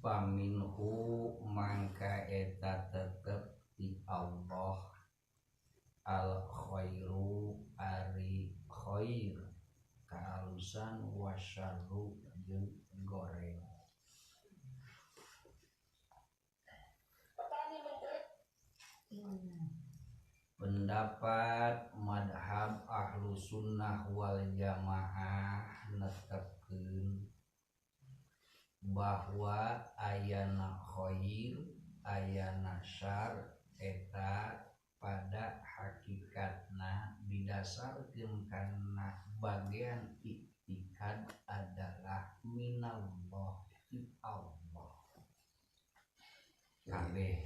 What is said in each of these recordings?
Paminhu mangka eta tetep di Allah al khairu ari khair kaalusan wasyarru jeung goreng. Pendapat madhab ahlu sunnah wal jamaah netepkeun bahwa ayana khair ayana syar eta pada hakikatna didasarkeun kana bagian iktikad adalah minallah ti Allah. Kabeh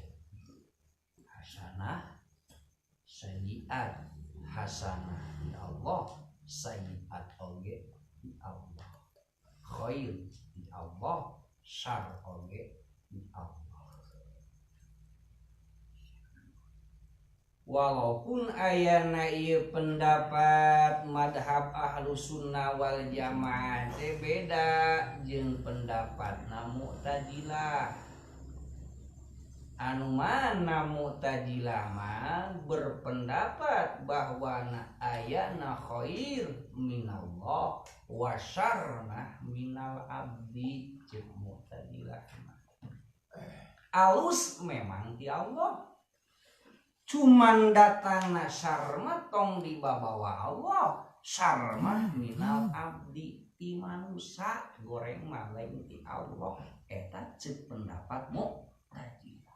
hasanah sayyiat, hasanah di Allah, sayyiat oge di Allah, khair di Allah, syar oge di Allah. Walaupun ayana ieu pendapat madhab ahlu sunnah wal jamaah teh beda jeung pendapatna Mu'tazilah. Anu mana Mu'tazilah mah berpendapat bahwa ayana khair minallah wa syarna minal abdi. Cek Mu'tazilah alus memang di Allah, cuman datangna syar mah tong dibawa Allah, syar mah minal abdi ti manusia, goreng mah lain ti Allah. Eta cek pendapat Mu'tazilah.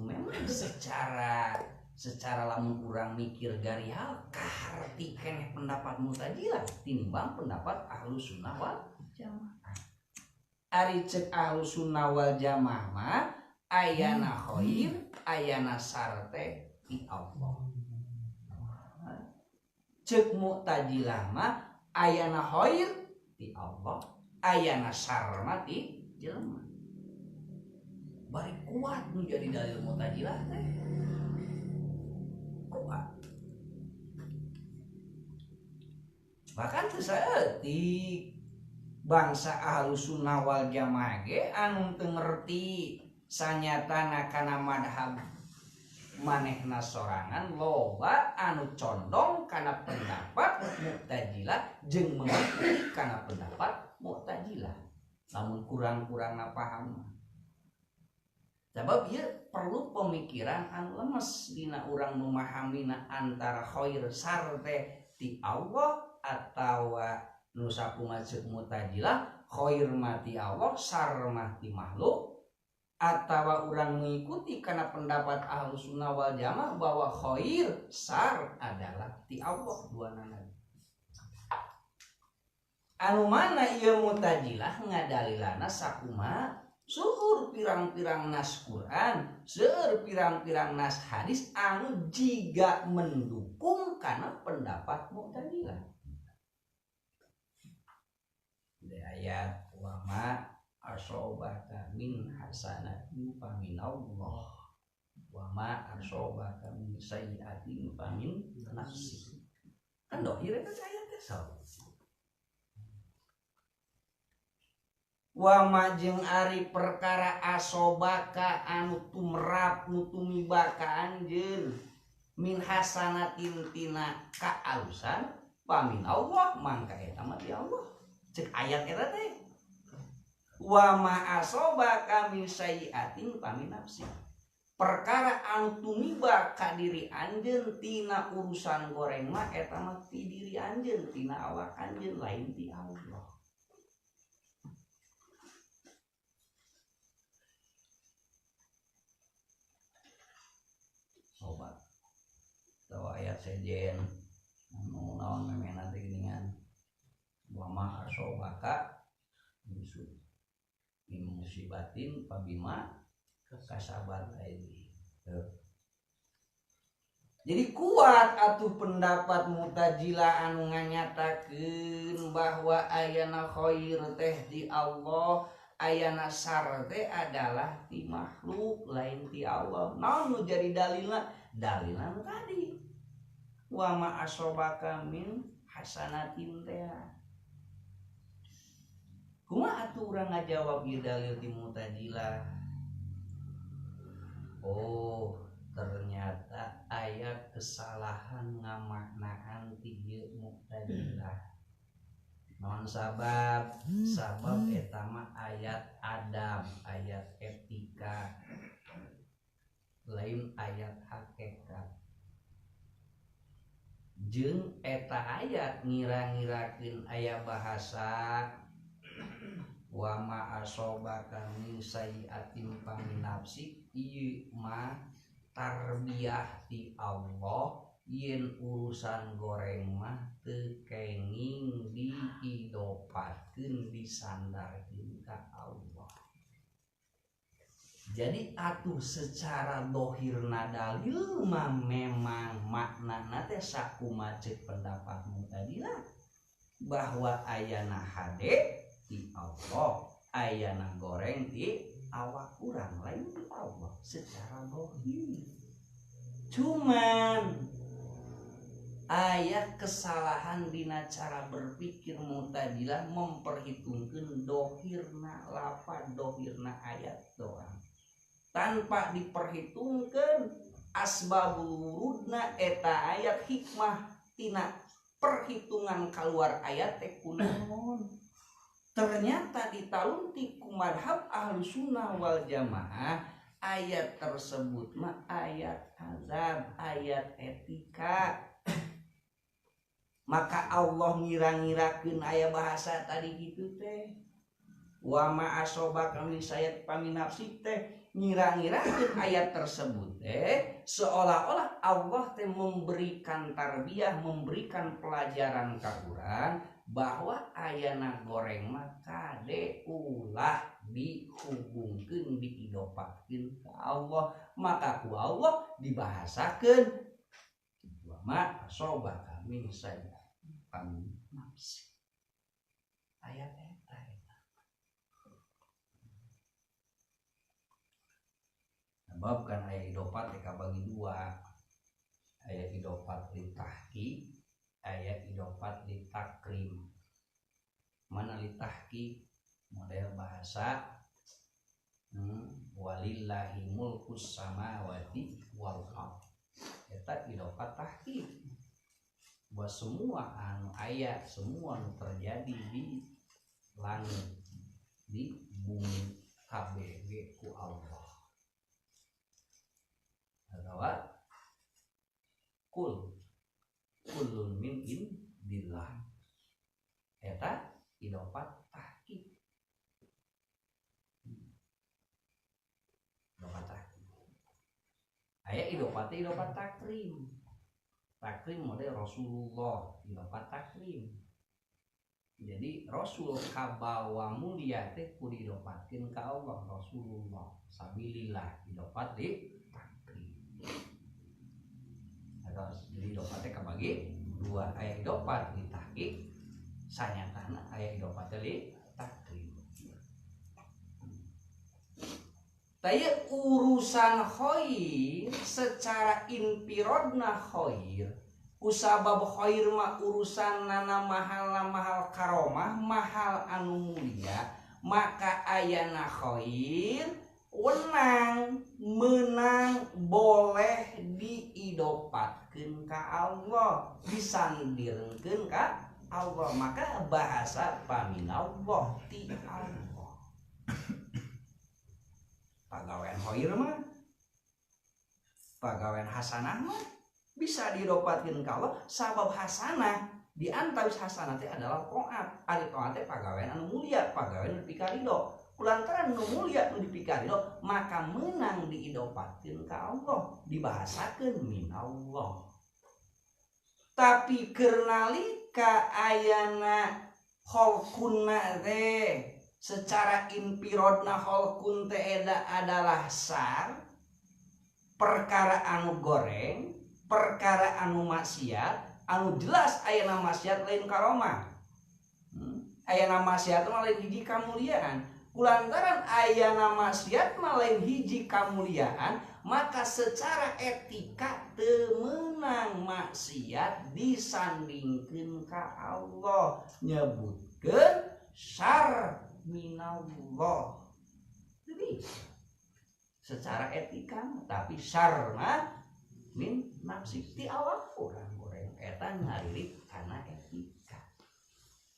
Memang secara lamun urang mikir garial kaharti keneh pendapat Mu'tazilah tinimbang pendapat ahlu sunnah wal jamaah. Ari cek ahlu sunnah wal jamaah mah ayana khair ayana syar teh ti Allah. Cek Mu'tazilah mah ayana khair ti Allah ayana syar mah ti jelema. Bari kuat nu jadi dalil Mu'tazilah teh. Kuat. Bahkan teu saeutik bangsa ahlu sunnah wal jamaah ge anu teu ngerti sanyatana kana madhab manehna sorangan loba anu condong kana pendapat Mu'tazilah jeung mengikuti kana pendapat Mu'tazilah. Namun kurang-kurangna paham. Sebab ieu perlu pemikiran anu lemes dina urang memahamiنا antara khair syar teh ti Allah atawa nu sakumaha ceuk Mu'tazilah khair mah ti Allah syar mah ti makhluk, atawa urang mengikuti kana pendapat ahlu sunnah wal jamaah bahwa khair syar adalah ti Allah duanana. Anu mana ieu Mu'tazilah ngadalilana sakumaha seueur pirang-pirang nas Quran, seueur pirang-pirang nas hadis anu jiga mendukung kana pendapat Mu'tazilah. Di ayat wa ma asobaka min hasanatin fa min Allah wa ma asobaka min sayyi'atin fa min nafsik. Kan dohir eta ayat teh wa majeng ari perkara asobaka anu tumrap nu tumibaka anjeun min hasanatin tina kaalusan pamin Allah mangka eta mah ti Allah. Cek ayat eta teh wa ma asobaka min sayyi'atin pamin nafsi. Perkara anu tumiba ka diri anjeun tina urusan goreng mah eta mah ti diri anjeun tina awak anjeun lain ti Allah. Sobat tahu ayat sejen anu naon memena teh geuningan wa ma asobaka musuh musibatin pabima kasabat ini. Jadi kuat atuh pendapat Mu'tazilah anu nganyatakeun bahwa ayana khair teh di Allah, ayana syarr teh adalah ti makhluk lain ti Allah. Naon nu jadi dalilna? Dalilna tadi. Wa ma asobaka min hasanatin teh. Kumaha atuh urang ngajawab ieu dalil ti Mu'tazilah? Oh, ternyata ayat kesalahan ngamaknaan ti Mu'tazilah. Non sabab eta mah ayat adab, ayat etika, lain ayat hakikat. Jeung eta ayat ngira-ngirakeun aya bahasa wa ma asobaka min sayyi'atin faminafsik ieu mah tarbiyah ti Allah yen urusan goreng mah teu kenging diidopatkeun disandarkeun ka Allah. Jadi atuh secara dohirna dalil mah memang maknana teh sakumaha ceuk pendapat Mu'tazilah bahwa ayana hade ti Allah, ayana goreng ti awak urang lain ti Allah secara dohir. Cuman ayat kesalahan dina cara berpikir Mu'tazilah memperhitungkeun dohirna lafaz, dohirna ayat doang, tanpa diperhitungkeun asbabul wurudna eta ayat, hikmah tina perhitungan keluar ayat teh kunaon. Ternyata ditalunti ku madhab Ahlussunnah wal Jamaah ayat tersebut mah ayat azab, ayat etika. Maka Allah ngira-ngirakeun aya bahasa tadi gitu teh. Wa ma asobaka min sayyi'atin faminafsik teh ngira-ngirakeun ayat tersebut teh seolah-olah Allah teh memberikan tarbiyah, memberikan pelajaran ka urang bahwa ayana goreng mah kade ulah dihubungkeun diidopatkeun ka Allah, maka ku Allah dibahasakeun wa ma asobaka min sayyi'atin faminafsik. Ayat eta. Sebab kan aya idopat teh kabagi dua. Aya idopat li tahqiq, aya idopat li takrim. Mana li tahqiq model bahasa walillahi mulkus samawati wal ardh. Eta idopat tahqiq. Bahwa semua anu aya, semua anu terjadi di langit, di bumi kabeh ku Allah. Atau kullun min indillah. Eta idopat tahqiq. Idopat tahqiq. Aya idopat takrim. Takrim model Rasulullah, idopat takrim. Jadi Rasul kabawa mulia teh kudu idopatkeun ka Allah, Rasulullah sabilillah, idopat di jadi idopatnya kabagi dua, aya idopat li tahqiq sanyatana, aya idopat li takrim. Taya urusan khair secara infirodna khair, kusabab khair mah urusan nana mahal karomah, mahal anu mulia, maka ayana khair menang boleh diidopatkeun ka Allah, disandirkeun ka Allah, maka bahasa paminallah ti Allah. Pagawean khair mah, pagawean hasanah mah bisa diidopatkeun ka Allah, sabab hasanah di antawis hasanah teh adalah taat. Ari taat teh pagawean anu mulia, pagawean anu pikaridho. Kulantaran nu mulia nu dipikaridho, maka menang diidopatkeun ka Allah, dibahasakeun minallah. Tapi keur nalika ayana khalqunna teh secara inpirodna holkun teeda adalah sar, perkara anu goreng, perkara anu maksiat, anu jelas ayana maksiat lain karomah. Ayana maksiat mah lain hiji kamuliaan. Kulantaran ayana maksiat mah lain hiji kamuliaan, maka secara etika temenang maksiat disandingkeun ka Allah, nyebutkeun syar minallah. Jadi secara etika tapi syarna min nafsi ti Allah urang goreng eta ngalirik kana etika.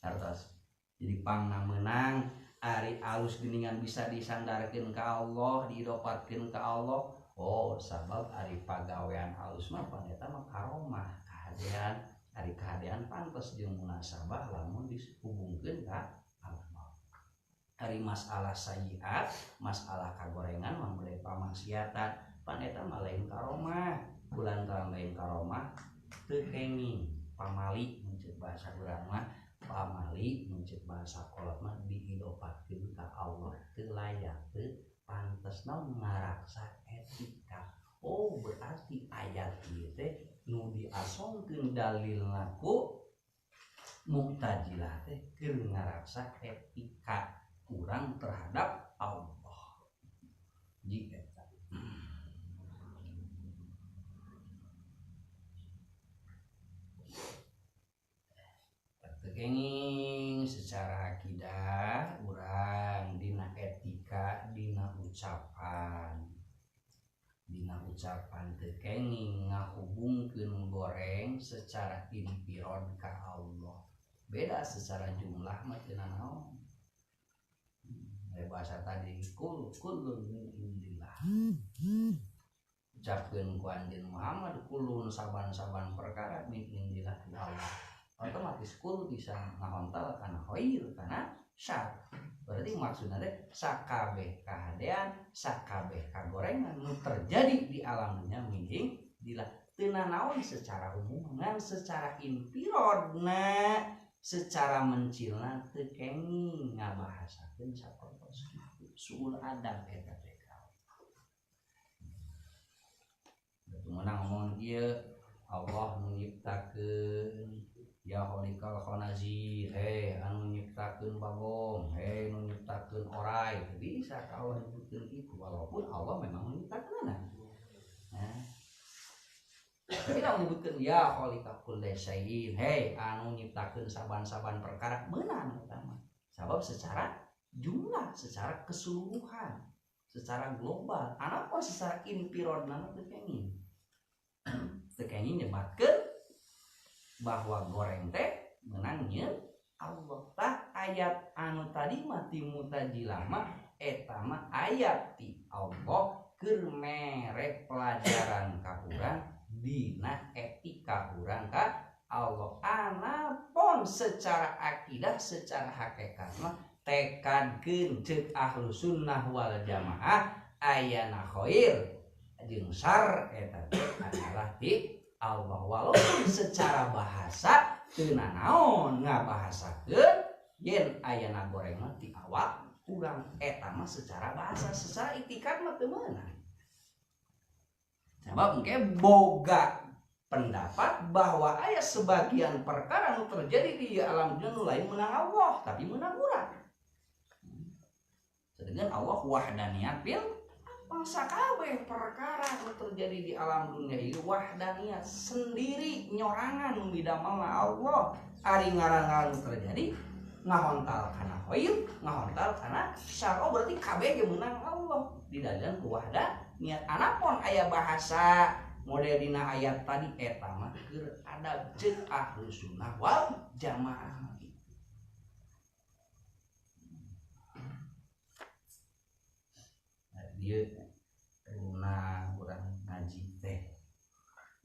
Hartos jadi pangna menang ari alus geuningan bisa disandarkeun ka Allah, diidopatkeun ka Allah. Oh sabab ari pagawean alus mah pan eta mah karomah kahadean, ari kahadean pantes jeung munasabah lamun dihubungkeun ka Allah. Ari masalah sayiat, masalah kagorengan mah mulai pamaksiatan, pan eta mah lain karomah. Kulantaran lain karomah teu kenging pamali menceuk bahasa urang mah, pamali menceuk bahasa kolot mah diidopatkeun ka Allah teu layak teu pantesna ngaraksa etika. Oh berarti ayat ieu teh nu diasongkeun dalilna ku Mu'tazilah teh keur ngaraksa etika kurang terhadap Allah. Jika kenging secara akidah urang dina etika dina ucapan teu kenging ngahubungkeun goreng secara inpirod ka Allah. Beda secara jumlah mah teu naon. Bahasa tadi kulun min indillah. Ucapkeun ku anjeun Muhammad kulun saban-saban perkara min indillah ti Allah. Otomatis kul bisa ngahontal kana khair kana syar. Berarti maksudna teh sakabeh kahadean, sakabeh kagorengan nu terjadi di alam dunya minging dilah teu naon secara umum ngan secara inpirodna, secara mencilna teu kenging ngabahasakeun sapertos kitu. Suul adab eta teh. Betul menang ngomong ieu Allah menciptakeun ya kholikal khonazir, hei anu nyiptakeun bagong, hei anu nyiptakeun orai. Bisa ka Allah nyebutkeun itu walaupun Allah memang menciptakeunna. Nah, tapi lamun nyebutkeun ya kholikal kulli syai'in, hei anu nyiptakeun saban-saban perkara meunang eta mah. Sabab secara jumlah, secara keseluruhan, secara global, anapun secara inpirodna teu kenging. Teu kenging nyebatkeun bahwa goreng teh menang nyeun Allah. Tah ayat anu tadi mah ti Mu'tazilah mah eta mah ayat ti Allah keur merek pelajaran ka urang dina etika urang ka Allah. Anapun secara akidah, secara hakikat mah tekadkeun ceuk ahlu sunnah wal jamaah ayana khair jeung syar eta adalah ti Allah. Walaupun secara bahasa teu naon ngabahasakeun yen ayana goreng mah ti awak urang eta mah secara bahasa, secara itikat mah teu meunang. Sabab engke boga pendapat bahwa aya sebagian perkara nu terjadi di alam dunia lain menang Allah tapi menang urang. Sedangkan Allah wahdaniyat bil sakabeh perkara nu terjadi di alam dunia ieu wahdaniyat sendiri nyorangan nu midamelna Allah. Ari ngarangan nu terjadi ngahontal kana khair, ngahontal kana syar. Oh berarti kabeh ge meunang Allah didalian ku wahdaniyat. Anapun aya bahasa model dina ayat tadi eta mah keur adab ceuk ahlu sunnah wal jamaah. Dia runa urang ngaji teh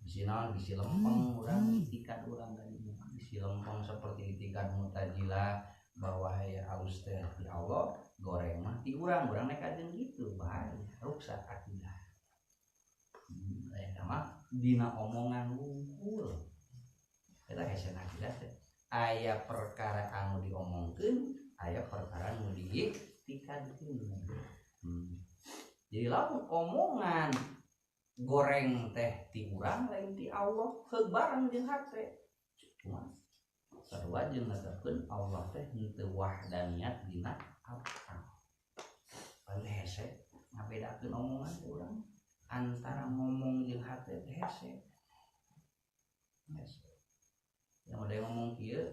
bisi naon bisi lempeng urang itikat urang tadi bisi lempeng seperti itikat Mu'tazilah bahwa aya alus teh di Allah goreng mah ti urang nekajeun kitu bahaya rusak akidah. Eta mah dina omongan wungkul eta hese akidah teh aya perkara anu diomongkeun aya perkara nu diiktikadeun. Jadi lamun omongan goreng teh ti urang lain ti Allah heug bareng jeung hate. Cuma sarua jeung ngajarkeun Allah teh henteu wahdaniyat dina afal. Paling hese ngabedakeun omongan urang antara ngomong jeung hate teh hese. Yang ada yang ngomong kieu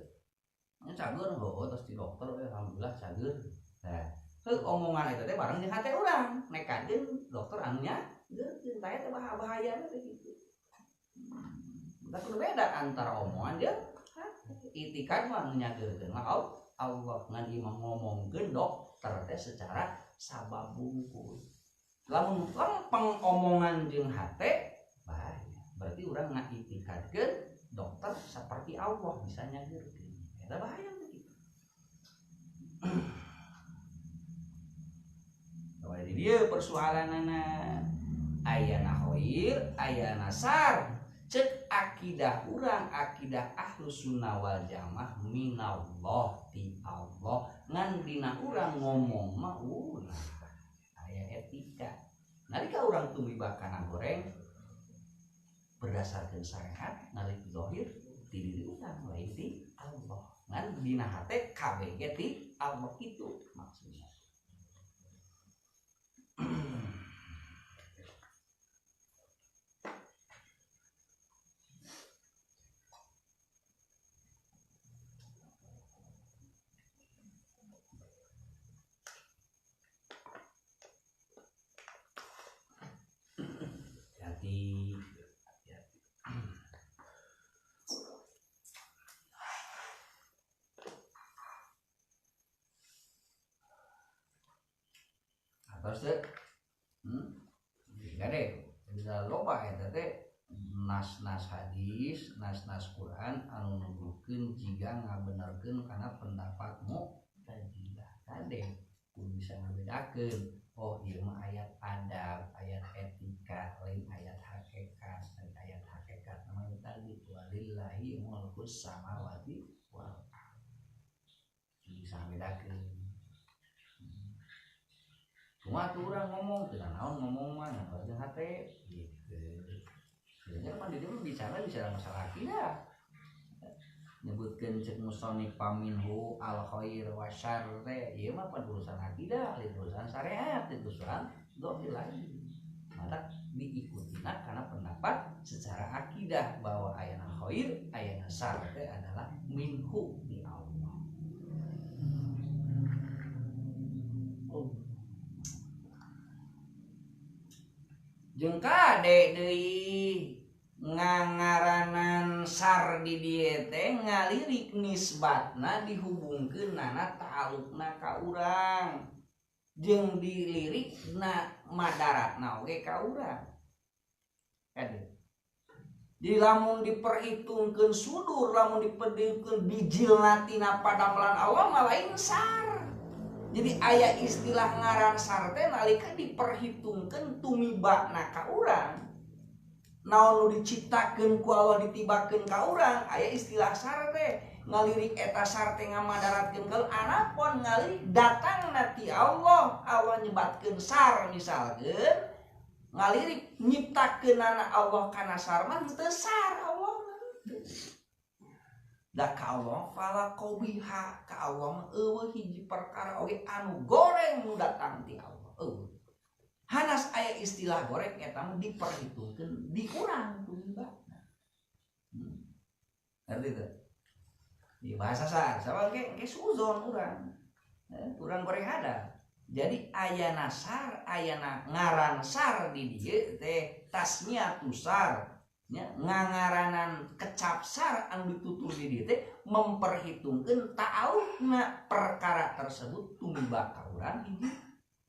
nya cager heuh tos ti dokter alhamdulillah cager. Nah, heug omongan eta teh bareng jeung hate urang, nekadkeun dokter anu nya geukeun tah teh bahayana teh kitu. Da kudu beda antara omongan jeung itikad mah anu nyageurkeun mah Allah ngan ieu mah ngomongkeun dokter teh secara sabab bungkus. Lamun lempeng omongan jeung hate bahaya. Berarti urang ngaitikadkeun dokter seperti Allah bisa nyageurkeun. Eta bahaya kitu. Jadi dia persoalanana ayana khair, ayana sar. Cek akidah urang, akidah Ahlus Sunnah wal Jamaah minallah ti Allah. Ngan dina urang ngomong mah ulah aya etika. Nalika urang tumibah kana goreng berdasarkan syariat nalik zahir ti diri urang lain ti Allah. Ngan dina hate kabeh ge ti Allah itu maksudnya. Terus teh enggak deh bisa loba eta teh nas-nas hadis, nas-nas Quran anu nuduhkeun jiga ngabenerkeun kana pendapat Mu'tazilah. Kade kudu bisa ngabedakeun. Oh, ieu mah ayat adab, ayat etika, lain ayat hakikat. Ayat hakikat namanya tadi walillahi mulkus samawati wal ardh. Bisa ngabedakeun. Cuma tuh orang ngomong, tidak naon ngomong mah nggak jeung hate gitu. Sebenarnya kan dia bicara masalah akidah. Nyebutkeun cek musonif paminhu al khair wa syarr teh, ieu mah pan urusan akidah, lain urusan syariat, itu urusan dhahir lagi. Maka diikutina karena pendapat secara akidah bahwa ayana khair, ayana syarr teh adalah minhu di Allah. Jeung kade deui ngangaranan sar di dieu teh ngalirik nisbatna dihubungkeunana ta'alluqna ka urang jeung dilirikna madaratna oge ka urang. Kade. Jadi lamun diperhitungkeun sudur, lamun diperhitungkeun bijilna tina padamelan Allah mah lain sar. Jadi aya istilah ngaran sar teh nalika diperhitungkeun tumibana ka urang. Naon nu diciptakeun ku Allah ditibakeun ka urang, aya istilah sar teh. Ngalirik eta sar teh ngamadaratkeun ka anapun ngalirik datangna ti Allah. Allah nyebatkeun sar misalkeun ngalirik nyiptakeunana Allah kana sar mah teu sar Allah. Da ka Allah fala qabiha ka Allah mah eueuh hiji perkara oge anu goreng nu datang ti Allah. Hanas aya istilah goreng eta mah diperhitungkeun di urang tumbana. Ngerti teh? Di bahasa sar ge suzon urang. Urang goreng ada. Jadi ayana sar, ayana ngaran sar di dieu teh tasniyatu sar. Ya, ngangaranan kecap sar anu ditutur di dieu teh memperhitungkeun ta'alluqna perkara tersebut tumibah ka urang hiji.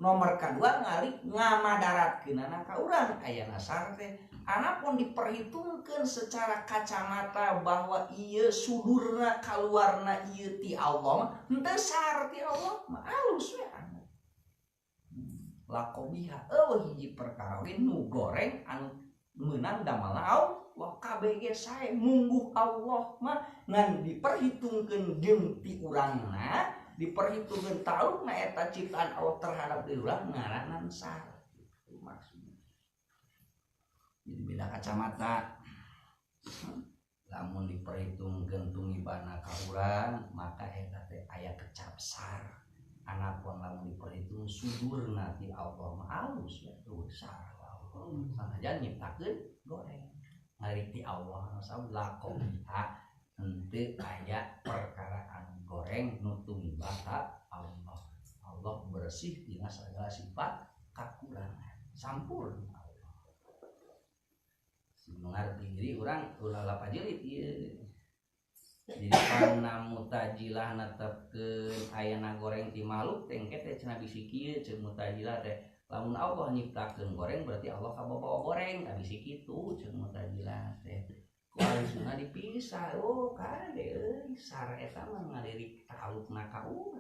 Nomor kadua ngalik ngamadaratkeunana ka urang ayana sar teh anapun diperhitungkeun secara kacamata bahwa ieu sudurna kaluarna ieu ti Allah henteu sar ti Allah mah alus we anu. Lakobiha eueuh hiji perkara we nu goreng anu meunang damalna Allah kabeh ge sae mungguh Allah mah ngan diperhitungkeun jeung ti urangna diperhitungkan taluk na eta ciptaan Allah terhadap diri urang ngaranan sar itu maksudnya. Jadi beda kacamata. Lamun diperhitungkeun tumibana ka urang maka eta teh aya kecap sar. Anapun lamun diperhitung sudurna ti Allah mah alus ya tuh sar Allah. Sanajan nyiptakeun goreng. Ngari ti Allah anu sablakom biha henteu aya perkara anu goreng nu tumibah ka Allah. Allah bersih tina sagala sifat kakurangan. Sampurna. Mengerti diri orang ulah lapajelit ieu. Jadi panna mutajilah netepkeun ayana goreng ti makhluk tengke teh cenah bisi kieu ceun mutajilah teh lamun Allah nyiptakeun goreng berarti Allah kabawa goreng ka bisi kitu ceun mutajilah teh. Ku alisuna dipisah oh kade euy sar eta mah ngalirik talukna ka urang.